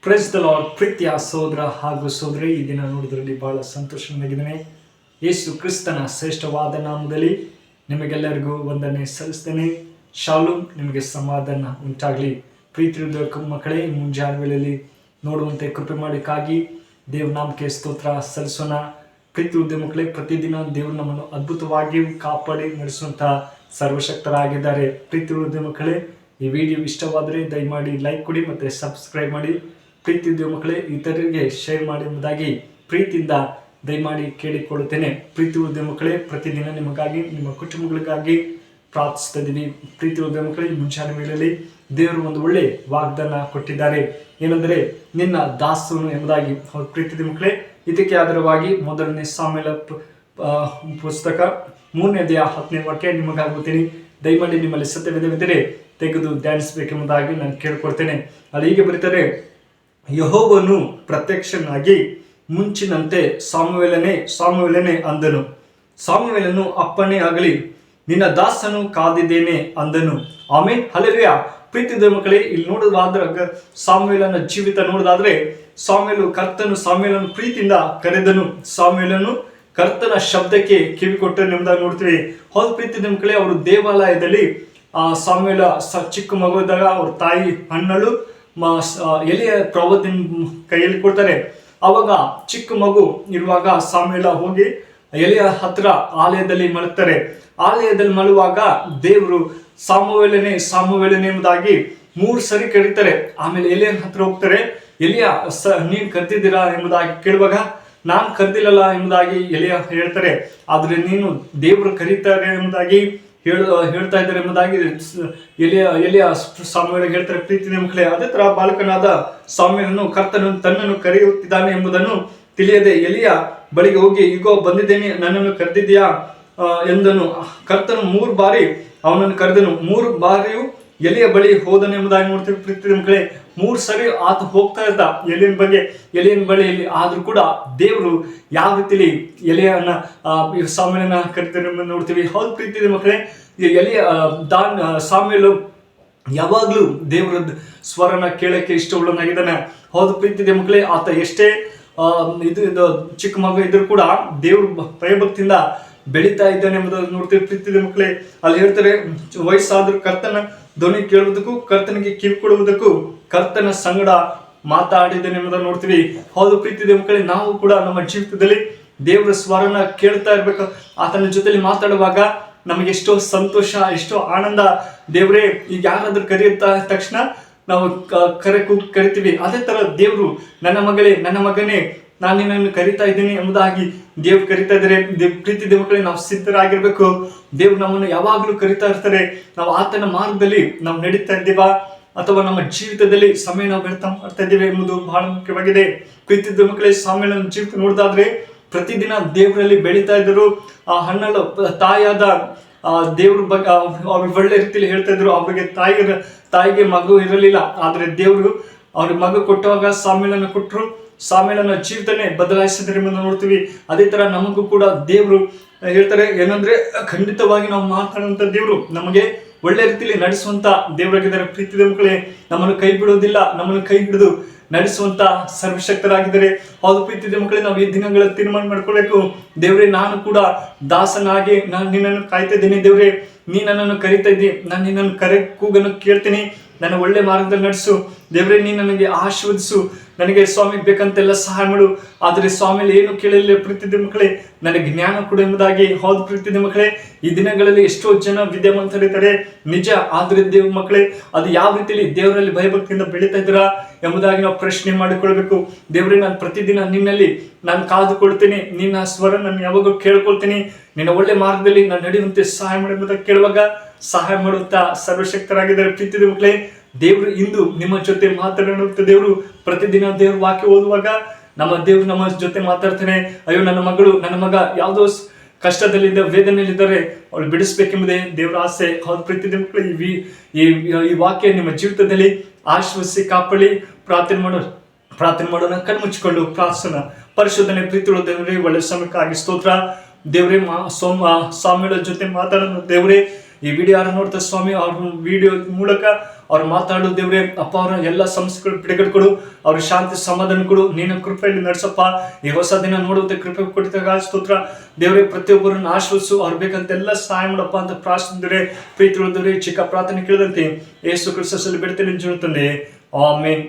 Press the lord. ಪ್ರೀತಿಯ ಸೋದರ ಹಾಗೂ ಸೋದರಿ, ಈ ದಿನ ನೋಡಿದ್ರಲ್ಲಿ ಬಹಳ ಸಂತೋಷವಾಗಿದ್ದೇನೆ. ಯೇಸು ಕ್ರಿಸ್ತನ ಶ್ರೇಷ್ಠವಾದ ನಾಮದಲ್ಲಿ ನಿಮಗೆಲ್ಲರಿಗೂ ವಂದನೆ ಸಲ್ಲಿಸ್ತೇನೆ. ಶಾಲೂಮ್, ನಿಮಗೆ ಸಮಾಧಾನ ಉಂಟಾಗಲಿ. ಪ್ರೀತಿಯ ಮಕ್ಕಳೇ, ಮುಂಜಾನೆ ವೇಳೆಯಲ್ಲಿ ನೋಡುವಂತೆ ಕೃಪೆ ಮಾಡಿಕ್ಕಾಗಿ ದೇವ್ರ ನಾಮಕ್ಕೆ ಸ್ತೋತ್ರ ಸಲ್ಲಿಸೋಣ. ಪ್ರೀತಿ ಮಕ್ಕಳೇ, ಪ್ರತಿದಿನ ದೇವರು ನಮ್ಮನ್ನು ಅದ್ಭುತವಾಗಿ ಕಾಪಾಡಿ ನಡೆಸುವಂತಹ ಸರ್ವಶಕ್ತರಾಗಿದ್ದಾರೆ. ಪ್ರೀತಿ ಮಕ್ಕಳೇ, ಈ ವಿಡಿಯೋ ಇಷ್ಟವಾದರೆ ದಯಮಾಡಿ ಲೈಕ್ ಕೊಡಿ ಮತ್ತು ಸಬ್ಸ್ಕ್ರೈಬ್ ಮಾಡಿ. ಪ್ರೀತಿ ಮಕ್ಕಳೇ, ಇತರರಿಗೆ ಶೇರ್ ಮಾಡಿ ಎಂಬುದಾಗಿ ಪ್ರೀತಿಯಿಂದ ದಯಮಾಡಿ ಕೇಳಿಕೊಳ್ಳುತ್ತೇನೆ. ಪ್ರೀತಿ ಮಕ್ಕಳೇ, ಪ್ರತಿದಿನ ನಿಮಗಾಗಿ ನಿಮ್ಮ ಕುಟುಂಬಗಳಿಗಾಗಿ ಪ್ರಾರ್ಥಿಸ್ತಾ ಇದ್ದೀವಿ. ಪ್ರೀತಿ ಮಕ್ಕಳೇ, ಮುಂಚಾನೆ ವೇಳೆಯಲ್ಲಿ ದೇವರು ಒಂದು ಒಳ್ಳೆ ವಾಗ್ದಾನ ಕೊಟ್ಟಿದ್ದಾರೆ. ಏನೆಂದರೆ, ನಿನ್ನ ದಾಸನು ಎಂಬುದಾಗಿ. ಪ್ರೀತಿ ಮಕ್ಕಳೇ, ಇದಕ್ಕೆ ಆಧಾರವಾಗಿ ಮೊದಲನೇ ಸಾಮ್ಯಲ ಪುಸ್ತಕ 3ನೇ ಅಧ್ಯಾಯ 10ನೇ ವಾಕ್ಯ ನಿಮಗಾಗುತ್ತೀನಿ. ದಯಮಾಡಿ ನಿಮ್ಮಲ್ಲಿ ಸತ್ಯವಿದ್ದರೆ ತೆಗೆದು ಧ್ಯಾನಿಸಬೇಕೆಂಬುದಾಗಿ ನಾನು ಕೇಳ್ಕೊಳ್ತೇನೆ. ಅಲ್ಲಿ ಹೀಗೆ ಬರೀತಾರೆ, ಯೆಹೋವನು ಪ್ರತ್ಯಕ್ಷನಾಗಿ ಮುಂಚಿನಂತೆ ಸಾಮುವೇಲನೇ ಅಂದನು. ಸಾಮುವೇಲನು ಅಪ್ಪಣೆ ಆಗಲಿ, ನಿನ್ನ ದಾಸನು ಕಾದಿದ್ದೇನೆ ಅಂದನು. ಆಮೇನ್, ಹಲ್ಲೆಲೂಯಾ. ಪ್ರೀತಿದ ಮಕ್ಕಳೇ, ಇಲ್ಲಿ ನೋಡೋದಾದ್ರೆ ಸಾಮುವೇಲನ ಜೀವಿತ ನೋಡೋದಾದ್ರೆ, ಕರ್ತನು ಸಾಮುವೇಲನು ಪ್ರೀತಿಯಿಂದ ಕರೆದನು. ಸಾಮುವೇಲನು ಕರ್ತನ ಶಬ್ದಕ್ಕೆ ಕಿವಿ ಕೊಟ್ಟನು ಎಂಬುದಾಗಿ ನೋಡ್ತೀವಿ. ಹೌದು ಪ್ರೀತಿದ ಮಕ್ಕಳೇ, ಅವರು ದೇವಾಲಯದಲ್ಲಿ ಸಾಮುವೇಲ ಚಿಕ್ಕ ಮಗು ಇದ್ದಾಗ ಅವ್ರ ತಾಯಿ ಹಣ್ಣಳು ಎಲೆಯ ಪ್ರವಾದಿನ ಕೈಯಲ್ಲಿ ಕೊಡ್ತಾರೆ. ಅವಾಗ ಚಿಕ್ಕ ಮಗು ಇರುವಾಗ ಸಾಮುವೇಲ ಹೋಗಿ ಎಲೆಯ ಹತ್ರ ಆಲಯದಲ್ಲಿ ಮಲಗ್ತಾರೆ. ಆಲಯದಲ್ಲಿ ಮಲಗುವಾಗ ದೇವರು ಸಾಮುವೇಲನೇ ಎಂಬುದಾಗಿ 3 ಸರಿ ಕರೀತಾರೆ. ಆಮೇಲೆ ಎಲೆಯ ಹತ್ರ ಹೋಗ್ತಾರೆ. ಎಲಿಯ ನೀನ್ ಕರ್ದಿದ್ದೀರಾ ಎಂಬುದಾಗಿ ಕೇಳುವಾಗ, ನಾನು ಕರ್ದಿಲ್ಲಲ್ಲ ಎಂಬುದಾಗಿ ಎಲಿಯ ಹೇಳ್ತಾರೆ. ಆದ್ರೆ ನೀನು ದೇವರು ಕರೀತಾರೆ ಎಂಬುದಾಗಿ ಹೇಳ್ತಾ ಇದ್ದಾರೆ ಎಂಬುದಾಗಿ ಎಲಿಯ ಸಾಮುವೇಲನಿಗೆ ಹೇಳ್ತಾರೆ. ಪ್ರೀತಿಯ ಮಕ್ಕಳೇ, ಅದೇ ತರ ಬಾಲಕನಾದ ಸಾಮುವೇಲನು ಕರ್ತನು ತನ್ನನ್ನು ಕರೆಯುತ್ತಿದ್ದಾನೆ ಎಂಬುದನ್ನು ತಿಳಿಯದೆ ಎಲಿಯ ಬಳಿಗೆ ಹೋಗಿ, ಇಗೋ ಬಂದಿದ್ದೇನೆ, ನನ್ನನ್ನು ಕರೆದಿದ್ದೀಯಾ ಎಂದನು. ಕರ್ತನು 3 ಬಾರಿ ಅವನನ್ನು ಕರೆದನು. 3 ಬಾರಿಯೂ ಎಲಿಯ ಬಳಿ ಹೋದನು ಎಂಬುದಾಗಿ ನೋಡ್ತೀವಿ. ಪ್ರೀತಿಯ ಮಕ್ಕಳೇ, 3 ಸರಿ ಆತ ಹೋಗ್ತಾ ಇದ್ದ ಎಲಿಯನ ಬಳಿಯಲ್ಲಿ. ಆದ್ರೂ ಕೂಡ ದೇವರು ಯಾವ ರೀತಿಲಿ ಸಾಮುವೇಲನ ಕರಿತಾರೆ ಎಂಬುದನ್ನು ನೋಡ್ತೀವಿ. ಹೌದು ಪ್ರೀತಿಯ ಮಕ್ಕಳೇ, ಸಾಮುವೇಲ ಯಾವಾಗ್ಲೂ ದೇವರ ಸ್ವರನ ಕೇಳಕ್ಕೆ ಇಷ್ಟವುಳ್ಳನಾಗಿದ್ದಾನೆ. ಹೌದು ಪ್ರೀತಿಯ ಮಕ್ಕಳೇ, ಆತ ಎಷ್ಟೇ ಇದು ಚಿಕ್ಕ ಮಗು ಇದ್ರೂ ಕೂಡ ದೇವ್ರ ಭಯಭಕ್ತಿಯಿಂದ ಬೆಳೀತಾ ಇದ್ದಾನೆ ಎಂಬುದನ್ನು ನೋಡ್ತೀವಿ. ಪ್ರೀತಿಯ ಮಕ್ಕಳೇ, ಅಲ್ಲಿ ಹೇಳ್ತಾರೆ, ವಯಸ್ಸಾದ್ರೂ ಕರ್ತನ ಧ್ವನಿ ಕೇಳುವುದಕ್ಕೂ ಕರ್ತನಿಗೆ ಕಿವಿ ಕೊಡುವುದಕ್ಕೂ ಕರ್ತನ ಸಂಗಡ ಮಾತಾಡಿದ್ದೇನೆ ಎಂಬುದನ್ನು ನೋಡ್ತೀವಿ. ಹೌದು ಪ್ರೀತಿಯ ಮಕ್ಕಳೇ, ನಾವು ಕೂಡ ನಮ್ಮ ಜೀವಿತದಲ್ಲಿ ದೇವರ ಸ್ವರನ ಕೇಳ್ತಾ ಇರ್ಬೇಕು. ಆತನ ಜೊತೆಲಿ ಮಾತಾಡುವಾಗ ನಮಗೆ ಎಷ್ಟೋ ಸಂತೋಷ, ಎಷ್ಟೋ ಆನಂದ. ದೇವರೇ, ಈಗ ಯಾರಾದ್ರೂ ಕರೆಯುತ್ತಾ ತಕ್ಷಣ ನಾವು ಕರಿತೀವಿ. ಅದೇ ತರ ದೇವರು, ನನ್ನ ಮಗಳೇ, ನನ್ನ ಮಗನೇ, ನಾನು ನಿನ್ನನ್ನು ಕರಿತಾ ಇದ್ದೀನಿ ಎಂಬುದಾಗಿ ದೇವ್ರು ಕರಿತಾ ಇದ್ದಾರೆ. ಪ್ರೀತಿ ಮಕ್ಕಳೇ, ನಾವು ಸಿದ್ಧರಾಗಿರ್ಬೇಕು. ದೇವ್ರು ನಮ್ಮನ್ನು ಯಾವಾಗಲೂ ಕರಿತಾ ಇರ್ತಾರೆ. ನಾವು ಆತನ ಮಾರ್ಗದಲ್ಲಿ ನಾವು ನಡೀತಾ ಇದ್ದೀವಾ ಅಥವಾ ನಮ್ಮ ಜೀವಿತದಲ್ಲಿ ಸಮಯ ನಾವು ವ್ಯರ್ಥ ಮಾಡ್ತಾ ಇದ್ದೇವೆ ಎಂಬುದು ಬಹಳ ಮುಖ್ಯವಾಗಿದೆ. ಪ್ರೀತಿ ಮಕ್ಕಳೇ, ಸಾಮುವೇಲನ ಜೀವಿತ ನೋಡಿದಾದ್ರೆ ಪ್ರತಿದಿನ ದೇವರಲ್ಲಿ ಬೆಳೀತಾ ಇದ್ದರು. ಆ ಹಣ್ಣಳ ತಾಯಿಯಾದ ದೇವ್ರ ಬಗ್ಗೆ ಅವ್ರಿಗೆ ಒಳ್ಳೆ ರೀತಿಯಲ್ಲಿ ಹೇಳ್ತಾ ಇದ್ರು. ಅವ್ರಿಗೆ ತಾಯಿಗೆ ಮಗು ಇರಲಿಲ್ಲ, ಆದ್ರೆ ದೇವರು ಅವ್ರಿಗೆ ಮಗು ಕೊಟ್ಟುವಾಗ ಸಾಮುವೇಲನ ಕೊಟ್ಟರು. ಸಾಮುವೇಲನ ಜೀವಿತನೇ ಬದಲಾಯಿಸಿದ್ರೆ ಎಂಬುದನ್ನು ನೋಡ್ತೀವಿ. ಅದೇ ತರ ನಮಗೂ ಕೂಡ ದೇವರು ಹೇಳ್ತಾರೆ. ಏನಂದ್ರೆ, ಖಂಡಿತವಾಗಿ ನಾವು ಮಾತಾಡುವಂತ ದೇವರು ನಮಗೆ ಒಳ್ಳೆ ರೀತಿಯಲ್ಲಿ ನಡೆಸುವಂತ ದೇವರಾಗಿದ್ದಾರೆ. ಪ್ರೀತಿಯ ಮಕ್ಕಳೇ, ನಮ್ಮನ್ನು ಕೈ ಬಿಡುವುದಿಲ್ಲ, ನಮ್ಮನ್ನು ಕೈ ಹಿಡಿದು ನಡೆಸುವಂತ ಸರ್ವಶಕ್ತರಾಗಿದ್ದಾರೆ. ಹೌದು ಪ್ರೀತಿಯ ಮಕ್ಕಳೇ, ನಾವು ಈ ದಿನಗಳ ತೀರ್ಮಾನ ಮಾಡ್ಕೊಳ್ಬೇಕು. ದೇವ್ರೆ, ನಾನು ಕೂಡ ದಾಸನಾಗಿ ನಾನು ನಿನ್ನನ್ನು ಕಾಯ್ತಾ ಇದ್ದೀನಿ. ದೇವ್ರೆ, ನೀ ನನ್ನನ್ನು ಕರಿತಾ ಇದ್ದಿ, ನಾನು ನಿನ್ನನ್ನು ಕೂಗನ್ನು ಕೇಳ್ತೀನಿ. ನನ್ನ ಒಳ್ಳೆ ಮಾರ್ಗದಲ್ಲಿ ನಡೆಸು. ದೇವ್ರೆ, ನೀ ನನಗೆ ಆಶೀರ್ವದಿಸು. ನನಗೆ ಸ್ವಾಮಿ ಬೇಕಂತೆಲ್ಲ ಸಹಾಯ ಮಾಡು. ಆದರೆ ಸ್ವಾಮಿಯಲ್ಲಿ ಏನು ಕೇಳಲಿಲ್ಲ ಪ್ರೀತಿಯ ಮಕ್ಕಳೇ, ನನಗೆ ಜ್ಞಾನ ಕೊಡು ಎಂಬುದಾಗಿ. ಹೌದು ಪ್ರೀತಿಯ ಮಕ್ಕಳೇ, ಈ ದಿನಗಳಲ್ಲಿ ಎಷ್ಟೋ ಜನ ವಿದ್ಯಾವಂತರಿದ್ದಾರೆ ನಿಜ. ಆದ್ರೆ ದೇವ್ರ ಮಕ್ಕಳೇ, ಅದು ಯಾವ ರೀತಿಯಲ್ಲಿ ದೇವರಲ್ಲಿ ಭಯಭಕ್ತಿಯಿಂದ ಬೆಳೀತಾ ಇದ್ದೀರಾ ಎಂಬುದಾಗಿ ನಾವು ಪ್ರಶ್ನೆ ಮಾಡಿಕೊಳ್ಬೇಕು. ದೇವ್ರೆ, ನಾನು ಪ್ರತಿದಿನ ನಿನ್ನಲ್ಲಿ ನಾನು ಕಾದುಕೊಳ್ತೀನಿ. ನಿನ್ನ ಸ್ವರ ನಾನು ಯಾವಾಗಲೂ ಕೇಳ್ಕೊಳ್ತೀನಿ. ನಿನ್ನ ಒಳ್ಳೆ ಮಾರ್ಗದಲ್ಲಿ ನಾನು ನಡೆಯುವಂತೆ ಸಹಾಯ ಮಾಡಿ ಎಂಬುದಾಗಿ ಕೇಳುವಾಗ ಸಹಾಯ ಮಾಡುತ್ತಾ ಸರ್ವಶಕ್ತರಾಗಿದ್ದಾರೆ. ಪ್ರೀತಿಯ ಮಕ್ಕಳೇ, ದೇವರು ಇಂದು ನಿಮ್ಮ ಜೊತೆ ಮಾತನಾಡುತ್ತ ದೇವರು ಪ್ರತಿದಿನ ದೇವ್ರ ವಾಕ್ಯ ಓದುವಾಗ ದೇವ್ರು ನಮ್ಮ ಜೊತೆ ಮಾತಾಡ್ತಾನೆ. ಅಯ್ಯೋ, ನನ್ನ ಮಗಳು, ನನ್ನ ಮಗ ಯಾವುದೋ ಕಷ್ಟದಲ್ಲಿದ್ದ, ವೇದನೆಯಲ್ಲಿದ್ದಾರೆ, ಅವಳು ಬಿಡಿಸ್ಬೇಕೆಂಬುದೇ ದೇವರ ಆಸೆ. ಹೌದು ಪ್ರೀತಿಯ ಮಕ್ಕಳು, ಈ ವಾಕ್ಯ ನಿಮ್ಮ ಜೀವಿತದಲ್ಲಿ ಆಶ್ವಸಿ ಕಾಪಾಡಿ ಪ್ರಾರ್ಥನೆ ಮಾಡೋಣ. ಕಣ್ಮುಚ್ಚಿಕೊಂಡು ಪ್ರಾರ್ಥನೆ. ಪರಿಶೋಧನೆ ಪ್ರೀತಿಯುಳ್ಳ ದೇವರೇ, ಒಳ್ಳೆ ಸಮಯಕ್ಕಾಗಿ ಸ್ತೋತ್ರ. ದೇವರೇ, ಸಾಮುವೇಲ ಜೊತೆ ಮಾತಾಡೋಣ. ದೇವರೇ, ಈ ವಿಡಿಯೋ ಯಾರು ನೋಡ್ತಾರೆ ಸ್ವಾಮಿ, ಅವ್ರ ವಿಡಿಯೋ ಮೂಲಕ ಅವ್ರು ಮಾತಾಡು ದೇವ್ರೆ ಅಪ್ಪ, ಅವರ ಎಲ್ಲ ಸಮಸ್ಯೆಗಳು ಬಿಡುಗಡೆ ಕೊಡು, ಅವ್ರ ಶಾಂತಿ ಸಮಾಧಾನ ಕೊಡು, ನಿನ್ನ ಕೃಪೆಯಲ್ಲಿ ನಡ್ಸಪ್ಪ. ಈ ಹೊಸ ದಿನ ನೋಡುವಂತೆ ಕೃಪೆ ಕೊಟ್ಟಿದ್ದಾಗ ಸ್ತೋತ್ರ ದೇವರೇ. ಪ್ರತಿಯೊಬ್ಬರನ್ನು ಆಶ್ವಸಿಸು, ಅವ್ರು ಬೇಕಂತೆಲ್ಲ ಸಹಾಯ ಮಾಡಪ್ಪ ಅಂತ ಪ್ರಾರ್ಥಿಸಿದ್ರೆ ಪ್ರೀತಿ ಉಳಿದವ್ರೆ. ಚಿಕ್ಕ ಪ್ರಾರ್ಥನೆ ಕೇಳಿದಂತೆ ಯೇಸು ಕ್ರಿಸ್ತನಲ್ಲಿ ಬೇಡ್ತೇನೆ ಜೀವನ ತಂದೆ, ಆಮೆನ್.